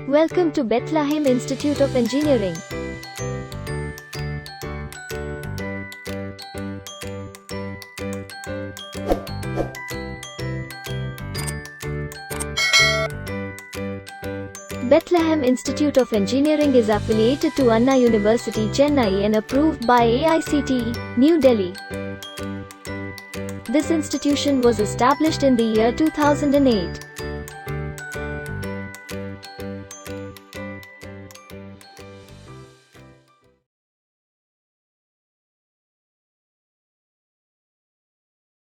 Welcome to Bethlehem Institute of Engineering. Bethlehem Institute of Engineering is affiliated to Anna University, Chennai and approved by AICTE, New Delhi. This institution was established in the year 2008.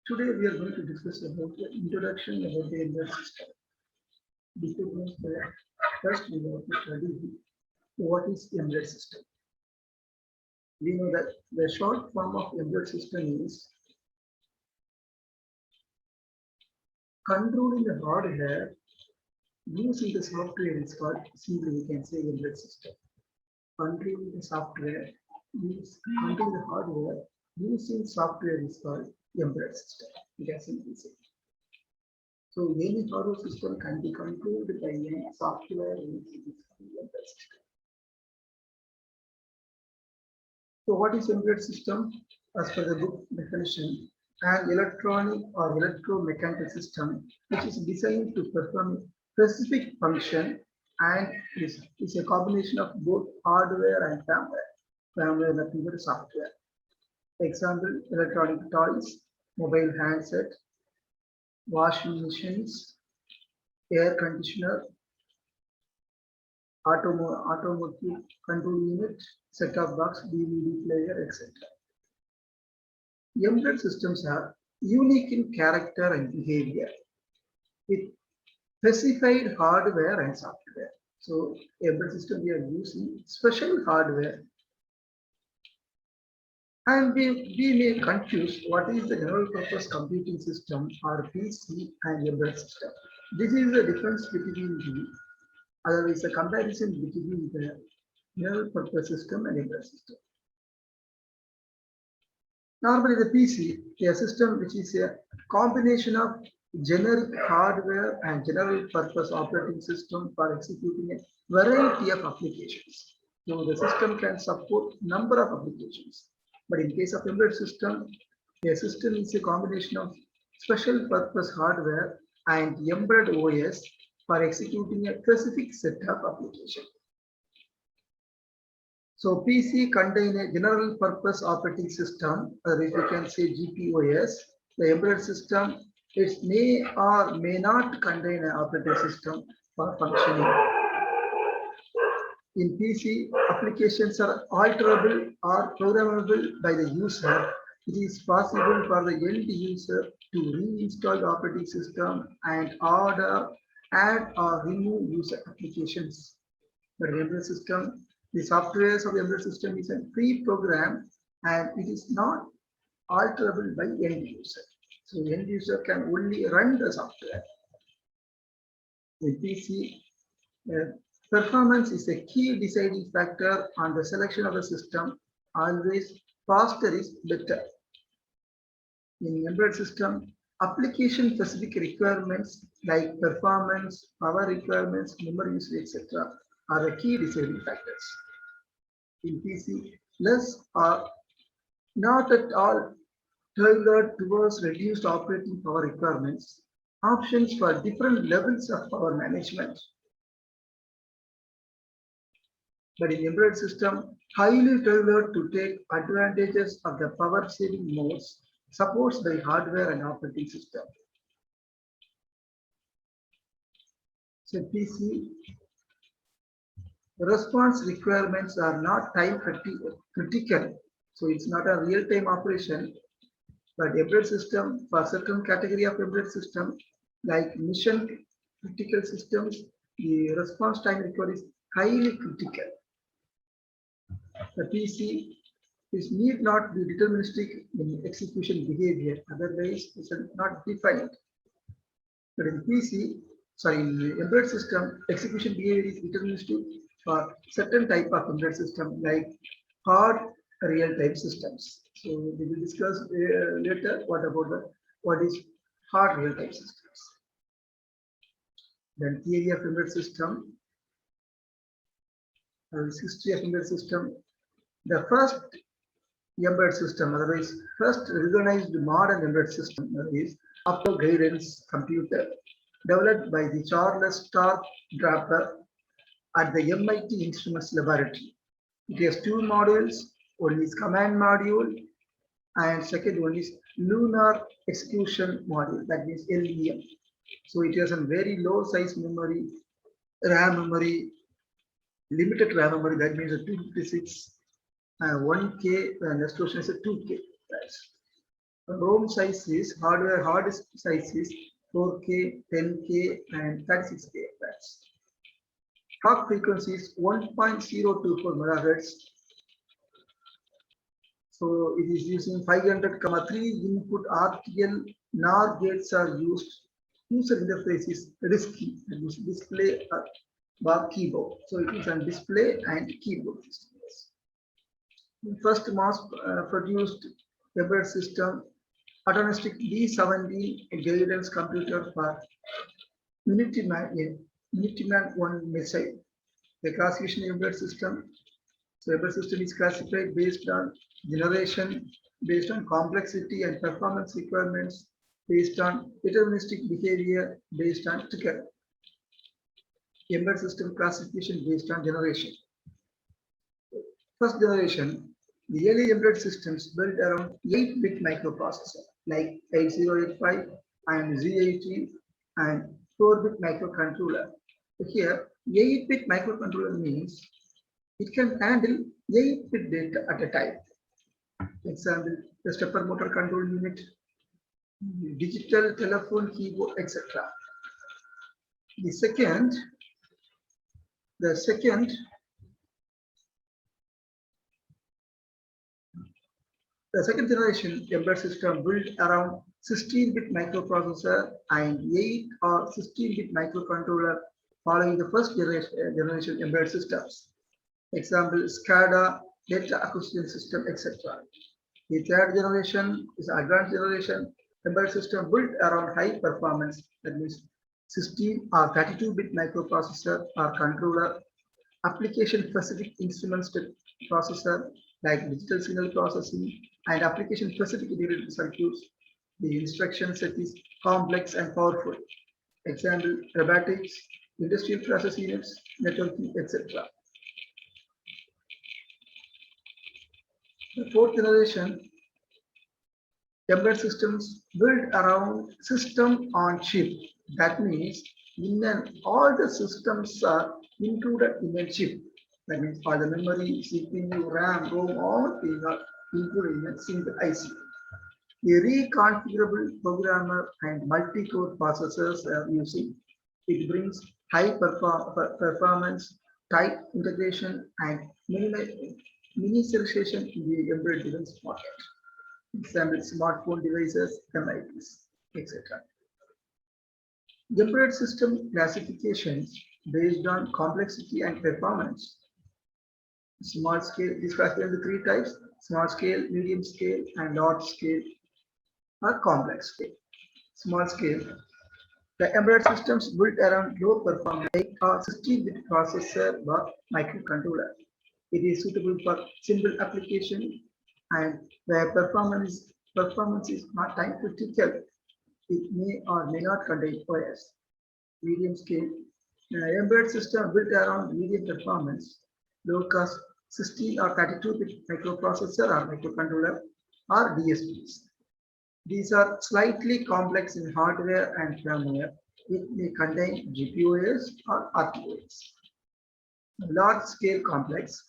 Today we are going to discuss about the introduction about the embedded system. Before going there, first we have to study what is embedded system. We know that the short form of embedded system is controlling the hardware using the software is called, simply we can say embedded system. Controlling the software, controlling the hardware using software is called embedded system. We can simply say. So any hardware system can be controlled by any software using this embedded system. So what is embedded system? As per the book definition, an electronic or electromechanical system which is designed to perform specific function and is a combination of both hardware and firmware nothing but software. Example, electronic toys, mobile handset, washing machines, air conditioner, automotive control unit, set-top box, DVD player, etc. Embedded systems are unique in character and behavior with specified hardware and software. So embedded system we are using special hardware. And we may confuse what is the general purpose computing system or PC and embedded system. This is the difference between the, otherwise a comparison between the general purpose system and embedded system. Normally the PC is a system which is a combination of generic hardware and general purpose operating system for executing a variety of applications. So the system can support number of applications. But in case of embedded system, a system is a combination of special purpose hardware and embedded OS for executing a specific set of applications. So PC contain a general purpose operating system, or if you can say GPOS. The embedded system, it may or may not contain an operating system for functioning. In PC, applications are alterable or programmable by the user. It is possible for the end user to reinstall the operating system and add or remove user applications. But embedded system, the software of the embedded system is a pre-program and it is not alterable by end user. So the end user can only run the software. In PC, performance is a key deciding factor on the selection of the system. Always faster is better. In embedded system, application specific requirements like performance, power requirements, memory usage, etc. are the key deciding factors. In PC, less or not at all tailored towards reduced operating power requirements, options for different levels of power management. But in embedded system, highly tailored to take advantages of the power saving modes, supports by hardware and operating system. So PC response requirements are not time critical. So it's not a real-time operation, but embedded system for certain category of embedded system like mission critical systems, the response time required is highly critical. The PC is need not be deterministic in execution behavior, otherwise it's not defined. But in in embedded system, execution behavior is deterministic for certain type of embedded system like hard real-time systems. So we will discuss later what is hard real-time systems. Then theory of embedded system. history of embedded system. The first embedded system, otherwise first recognized modern embedded system is Upper Guidance Computer, developed by the Charles Stark Draper at the MIT Instruments Laboratory. It has two modules. One is command module and second one is lunar execution module, that means LEM. So it has a very low size memory, RAM memory, limited RAM memory, that means a 256, 1K, and execution is a 2K. That's ROM size is hardware hard disk size is 4K, 10K, and 36K. That's clock frequency is 1.024 megahertz. So it is using 500,3 input RTL NOR gates are used. User interface is RISC-V, that means display bar keyboard. So it is on display and keyboard system. First mass produced embedded system, Atomistic D17 guidance computer for Minuteman I missile. The classification of embedded system. So embedded system is classified based on generation, based on complexity and performance requirements, based on deterministic behavior, based on trigger. Embedded system classification based on generation. First generation, the early embedded systems built around 8-bit microprocessor like 8085 and Z80 and 4-bit microcontroller. Here, 8-bit microcontroller means it can handle 8-bit data at a time. Example, the stepper motor control unit, digital telephone keyboard, etc. The second generation embedded system built around 16-bit microprocessor and 8 or 16-bit microcontroller following the first generation embedded systems. Example, SCADA, data acquisition system, etc. The third generation is advanced generation embedded system built around high performance, that means 16 or 32-bit microprocessor or controller, application specific instruments processor like digital signal processing and application specific integrated circuits. The instruction set is complex and powerful. Example, robotics, industrial process units, networking, etc. The fourth generation embedded systems built around system on chip. That means all the systems are included in a chip. That means all the memory, CPU, RAM, ROM, all things are included in a single IC. The reconfigurable programmer and multi-core processors are using. It brings high performance, tight integration, and miniaturization in the embedded device market. Example, smartphone devices, MITs, etc. Embedded system classifications based on complexity and performance. Small scale is classified into 3 types: small scale, medium scale, and large scale or complex scale. Small scale, the embedded systems built around low performance 8 or 16-bit processor or microcontroller. It is suitable for simple application and where performance is not time critical. It may or may not contain OS. Medium scale, embedded system built around medium performance, low cost 16 or 32-bit microprocessor or microcontroller or DSPs. These are slightly complex in hardware and firmware. It may contain GPOs or RTOs. Large scale complex,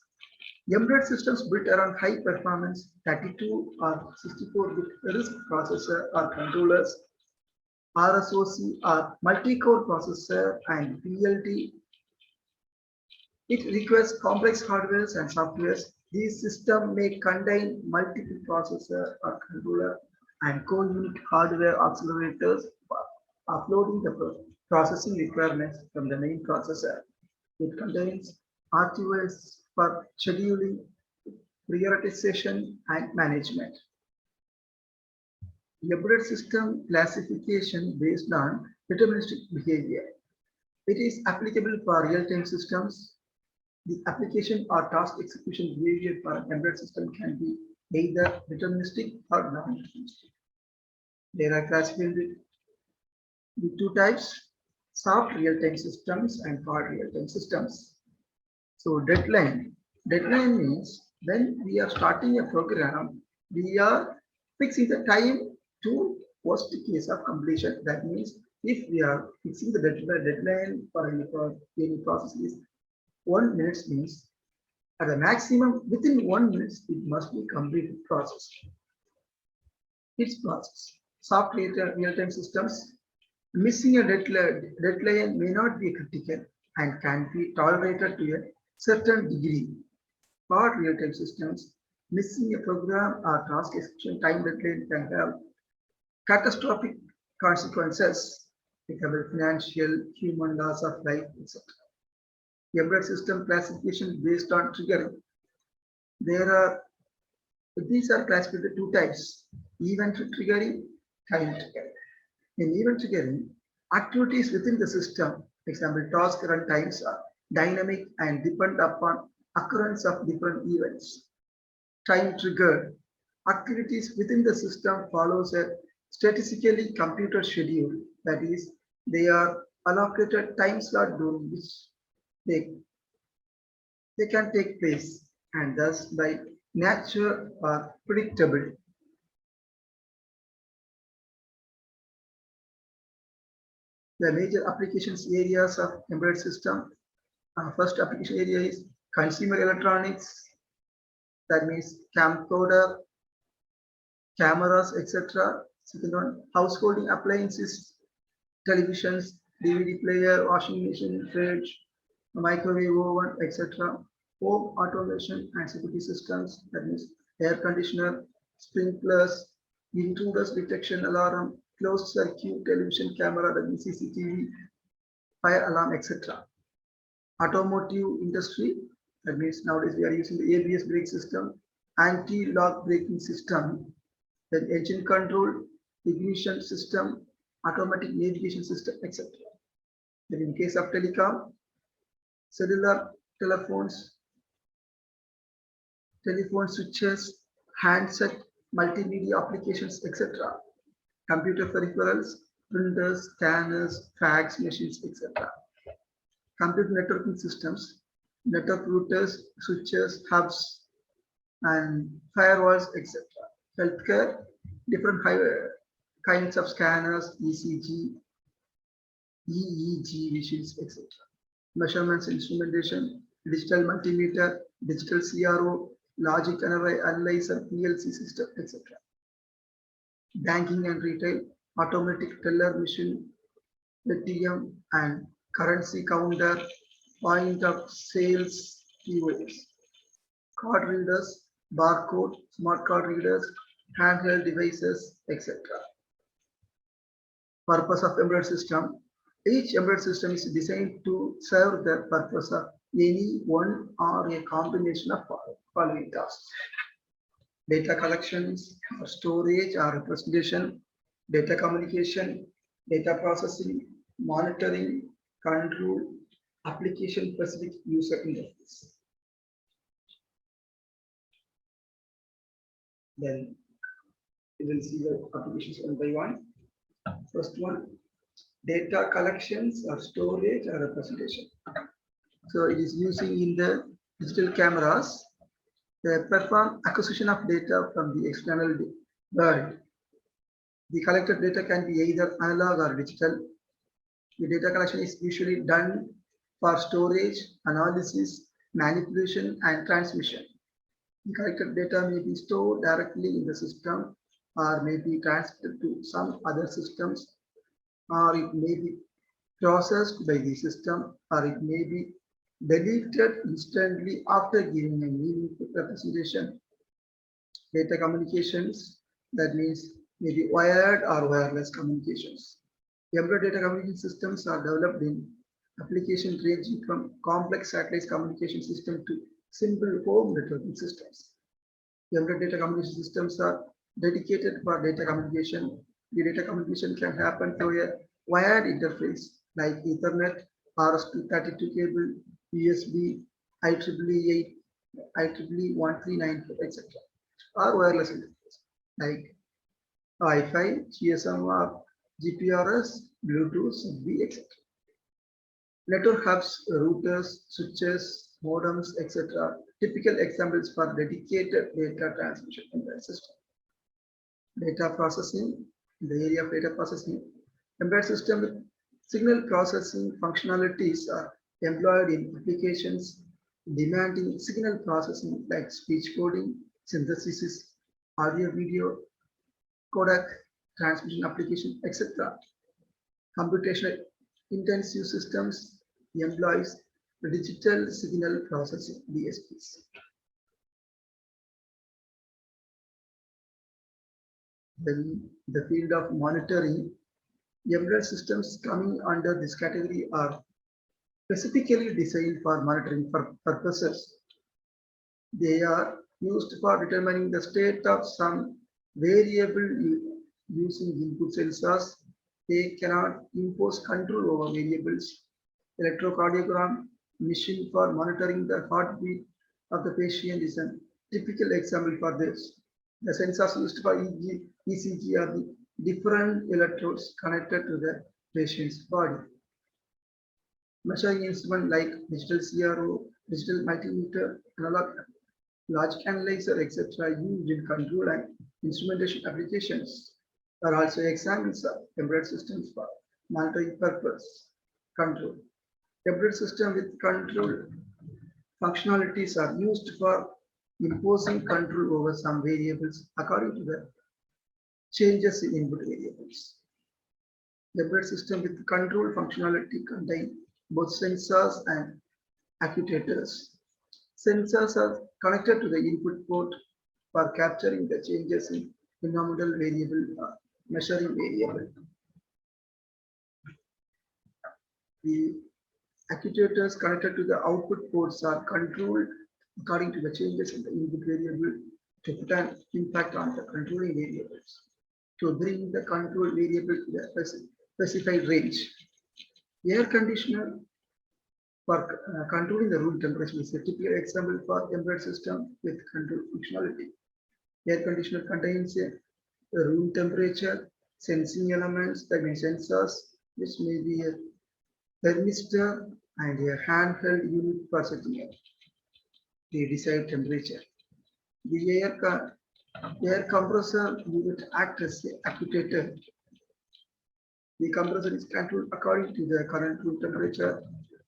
embedded systems built around high performance 32 or 64-bit RISC processor or controllers, RSOC or multi-core processor and PLD. It requires complex hardware and softwares. These systems may contain multiple processor or controller and co-unit hardware accelerators for uploading the processing requirements from the main processor. It contains RTOS for scheduling, prioritization, and management. Embedded system classification based on deterministic behavior. It is applicable for real-time systems, The application or task execution behavior for an embedded system can be either deterministic or non-deterministic. There are classified the two types, soft real-time systems and hard real-time systems. So deadline means when we are starting a program, we are fixing the time to worst case of completion. That means if we are fixing the deadline for any process is 1 minute means at the maximum within 1 minute it must be completed process. Its process. Soft real-time systems missing a deadline may not be critical and can be tolerated to a certain degree. For real-time systems, missing a program or task execution time deadline can have catastrophic consequences, like financial, human loss of life, etc. Embedded system classification based on triggering. These are classified into two types: event triggering, time triggering. In event triggering, activities within the system, for example, task run times are dynamic and depend upon occurrence of different events. Time triggered activities within the system follows a statistically computed schedule. That is, they are allocated time slot during which they can take place and thus by nature are predictable. The major applications areas of embedded system. First application area is consumer electronics. That means camcorder, cameras, etc. Second one, householding appliances, televisions, DVD player, washing machine, fridge, microwave oven, etc. Home automation and security systems. That means air conditioner, sprinklers, intruders detection alarm, closed circuit television camera, that means CCTV, fire alarm, etc. Automotive industry, that means nowadays we are using the ABS brake system, anti-lock braking system, then engine control, ignition system, automatic navigation system, etc. Then in case of telecom, cellular telephones, telephone switches, handset, multimedia applications, etc. Computer peripherals, printers, scanners, fax machines, etc. Computer networking systems, network routers, switches, hubs, and firewalls, etc. Healthcare, different kinds of scanners, ECG, EEG machines, etc. Measurements, instrumentation, digital multimeter, digital CRO, logic analyzer, PLC system, etc. Banking and retail, automatic teller machine, ATM and currency counter, point of sales, POS. Card readers, barcode, smart card readers, handheld devices, etc. Purpose of embedded system. Each embedded system is designed to serve the purpose of any one or a combination of following tasks: data collections, or storage or representation, data communication, data processing, monitoring, control, application-specific user interface. Then we will see the applications one by one. First one, data collections or storage or representation. So it is using in the digital cameras. They perform acquisition of data from the external world. The collected data can be either analog or digital. The data collection is usually done for storage, analysis, manipulation, and transmission. The collected data may be stored directly in the system or may be transferred to some other systems, or it may be processed by the system, or it may be deleted instantly after giving a meaningful representation. Data communications, that means maybe wired or wireless communications. Embedded data communication systems are developed in applications ranging from complex satellite communication system to simple home networking systems. Embedded data communication systems are dedicated for data communication. The data communication can happen through a wired interface like Ethernet, RS-232 cable, USB, IEEE 8, IEEE 1394, etc. Or wireless interface like Wi-Fi, GSM, GPRS, Bluetooth, ZigBee, etc. Network hubs, routers, switches, modems, etc. Typical examples for dedicated data transmission in the system. Data processing, in the area of data processing, embedded system with signal processing functionalities are employed in applications demanding signal processing like speech coding, synthesis, audio video, codec, transmission application, etc. Computational intensive systems employs digital signal processing DSPs. Then the field of monitoring, embedded systems coming under this category are specifically designed for monitoring purposes. They are used for determining the state of some variable using input sensors. They cannot impose control over variables. Electrocardiogram machine for monitoring the heartbeat of the patient is a typical example for this. The sensors used for ECG are the different electrodes connected to the patient's body. Measuring instrument like digital CRO, digital multimeter, analog, large analyzer, etc. used in control and instrumentation applications are also examples of embedded systems for monitoring purpose control. Embedded system with control functionalities are used for imposing control over some variables according to the changes in input variables. The embedded system with control functionality contain both sensors and actuators. Sensors are connected to the input port for capturing the changes in phenomenal variable measuring variable. The actuators connected to the output ports are controlled according to the changes in the input variable to put an impact on the controlling variables to bring the control variable to the specified range. Air conditioner for controlling the room temperature is a typical example for embedded system with control functionality. Air conditioner contains a room temperature sensing elements, that means sensors, which may be a thermistor and a handheld unit for setting the desired temperature. The air compressor unit acts as an actuator. The compressor is controlled according to the current room temperature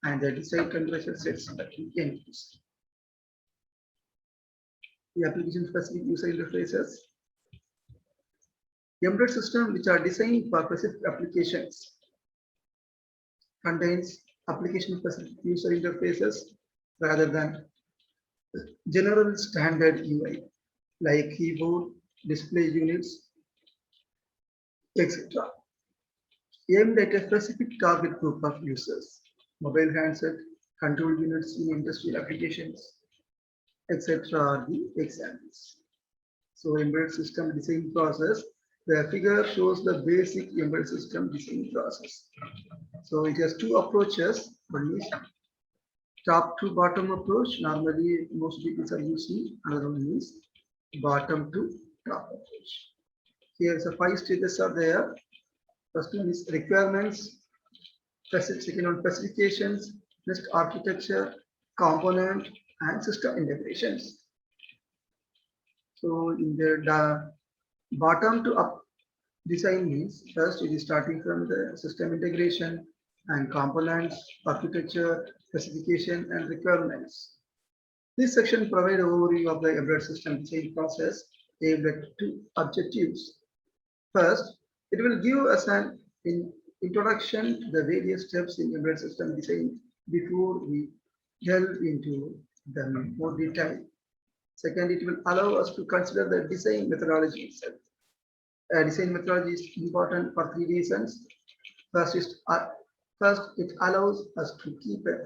and the desired temperature sets that we can use. The application specific user interfaces. Embedded systems which are designed for specific applications contains application specific user interfaces rather than general standard UI like keyboard, display units, etc. Aimed at a specific target group of users, mobile handset, control units in industrial applications, etc. are the examples. So embedded system design process, the figure shows the basic embedded system design process. So it has two approaches. One is top to bottom approach. Normally, most people are using. Another one is bottom to top approach. Here, the 5 stages are there. First one is requirements. Second one specifications. Next architecture, component, and system integrations. So in the bottom to up design means first it is starting from the system integration and components, architecture, specification, and requirements. This section provides an overview of the embedded system design process aimed at two objectives. First, it will give us an introduction to the various steps in embedded system design before we delve into them in more detail. Second, it will allow us to consider the design methodology itself. Design methodology is important for 3 reasons. First, it allows us to keep a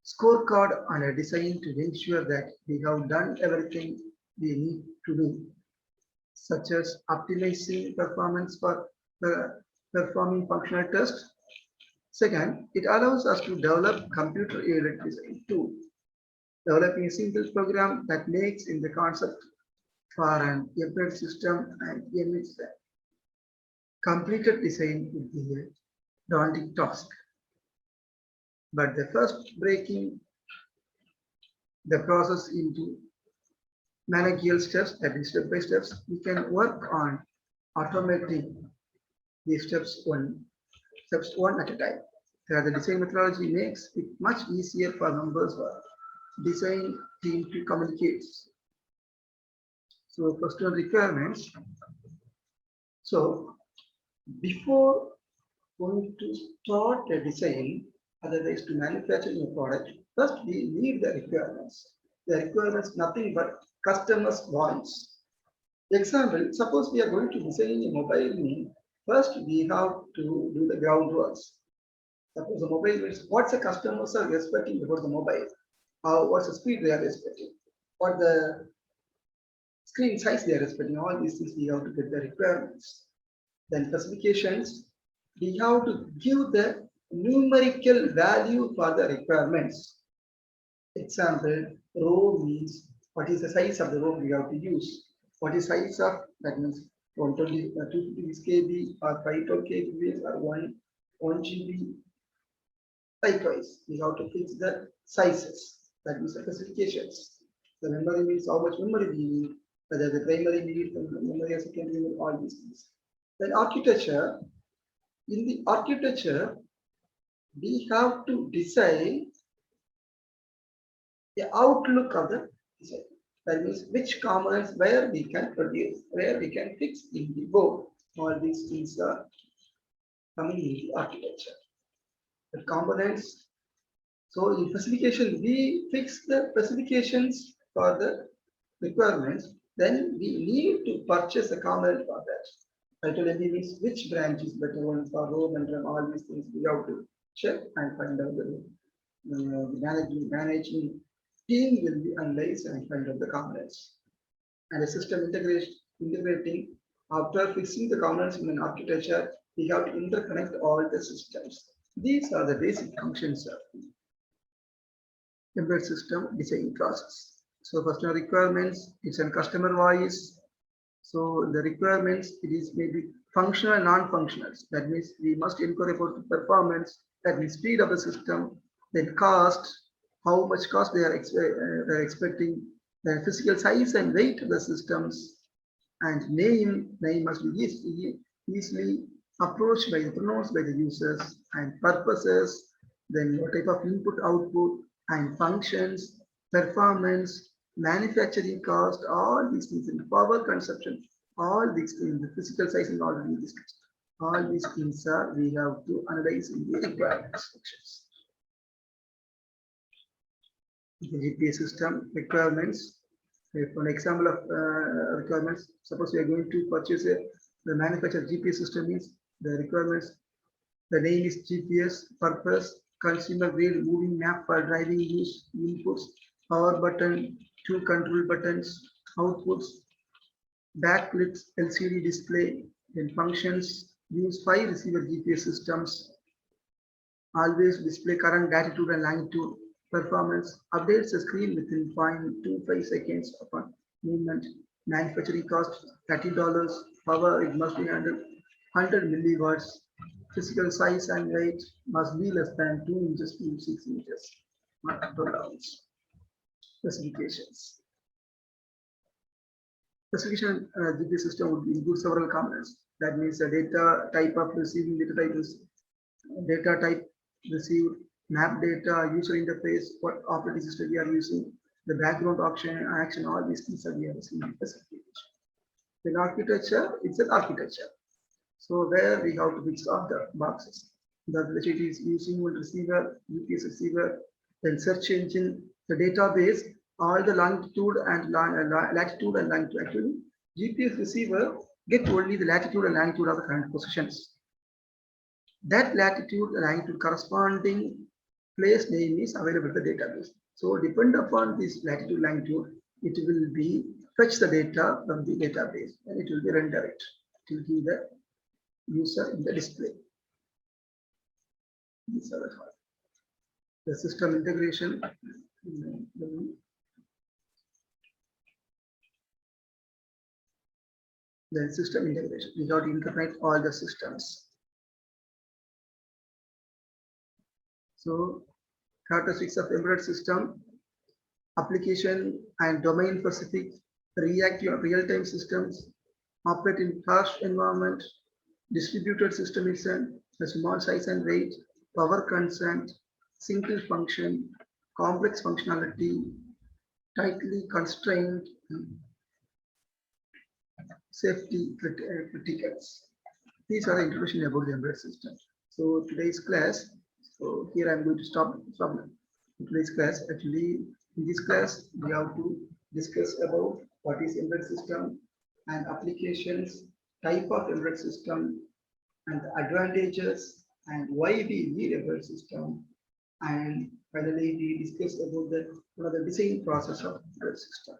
scorecard on a design to ensure that we have done everything we need to do, such as optimizing performance for performing functional tests. Second, it allows us to develop computer-aided design tools developing a single program that makes in the concept for an embedded system and emits the completed design would be a daunting task. But the first breaking the process into managerial steps, that is step by steps, we can work on automating these steps one at a time. The design methodology makes it much easier for members or design team to communicate. So first one, requirements. So before going to start a design, otherwise to manufacture a product, first we need the requirements. The requirements nothing but customers' wants. Example, suppose we are going to design a mobile mean, first we have to do the groundworks. Suppose the mobile means what the customers are expecting about the mobile, what's the speed they are expecting, what the screen size they are expecting, all these things we have to get the requirements. Then specifications, we have to give the numerical value for the requirements. Example, row means what is the size of the row we have to use. What is size of, that means 120, 256 KB or 512 KB or 1 GB. Likewise, we have to fix the sizes, that means the specifications. The memory means how much memory we need, whether the primary need, the memory or secondary need, all these things. Then architecture, in the architecture, we have to decide the outlook of the design. That means which components where we can produce, where we can fix in the board. All these things are coming in the architecture. The components. So in specification, we fix the specifications for the requirements. Then we need to purchase a component for that. Particularly means which branch is better one for row and run, all these things we have to check and find out the managing team will be analyzed and find out the components. And a system integrating after fixing the components in an architecture, we have to interconnect all the systems. These are the basic functions of the embedded system design process. So first one, requirements, it's a customer voice. So the requirements, it is maybe functional and non-functional. That means we must inquire about the performance, that means speed of the system, then cost, how much cost they are expecting, the physical size and weight of the systems, and name must be easily approached by pronounced by the users, and purposes, then what type of input output and functions, performance, manufacturing cost, all these things in power consumption, all these things, the physical size is already discussed. All these things are we have to analyze in the requirements sections. The GPS system requirements. For an example of requirements, suppose we are going to purchase the manufacturer GPS system means the requirements. The name is GPS, purpose, consumer grade moving map for driving use, inputs, power button, 2 control buttons, outputs, backlit LCD display, then functions, use 5 receiver GPS systems, always display current, latitude and longitude, performance, updates the screen within 0.25 seconds upon movement, manufacturing cost $30, power it must be 100 milliwatts, physical size and weight must be less than 2 inches to 6 inches, not tolerance. Specifications. Specification GPS system would include several components. That means the data type of receiving, data type received, map data, user interface, what operating system we are using, the background action, all these things are we are using in specification. Then architecture, it's an architecture. So where we have to fix all the boxes. The it is using one receiver, GPS receiver, then search engine, the database, all the longitude and latitude and longitude. Actually, GPS receiver get only the latitude and longitude of the current positions. That latitude and longitude corresponding place name is available in the database. So depend upon this latitude longitude, it will be fetch the data from the database and it will be render it. It will give the user in the display. These are the system integration. Then system integration. We got to integrate all the systems. So characteristics of embedded system: application and domain specific, reactive real-time systems, operate in harsh environment, distributed system is a small size and weight, power consent, single function, complex functionality, tightly constrained, safety criticals. These are the introduction about the embedded system. So today's class, so here I'm going to stop today's class. Actually, in this class, we have to discuss about what is embedded system and applications, type of embedded system, and the advantages, and why we need embedded system. And finally, we discuss about the design process of embedded system.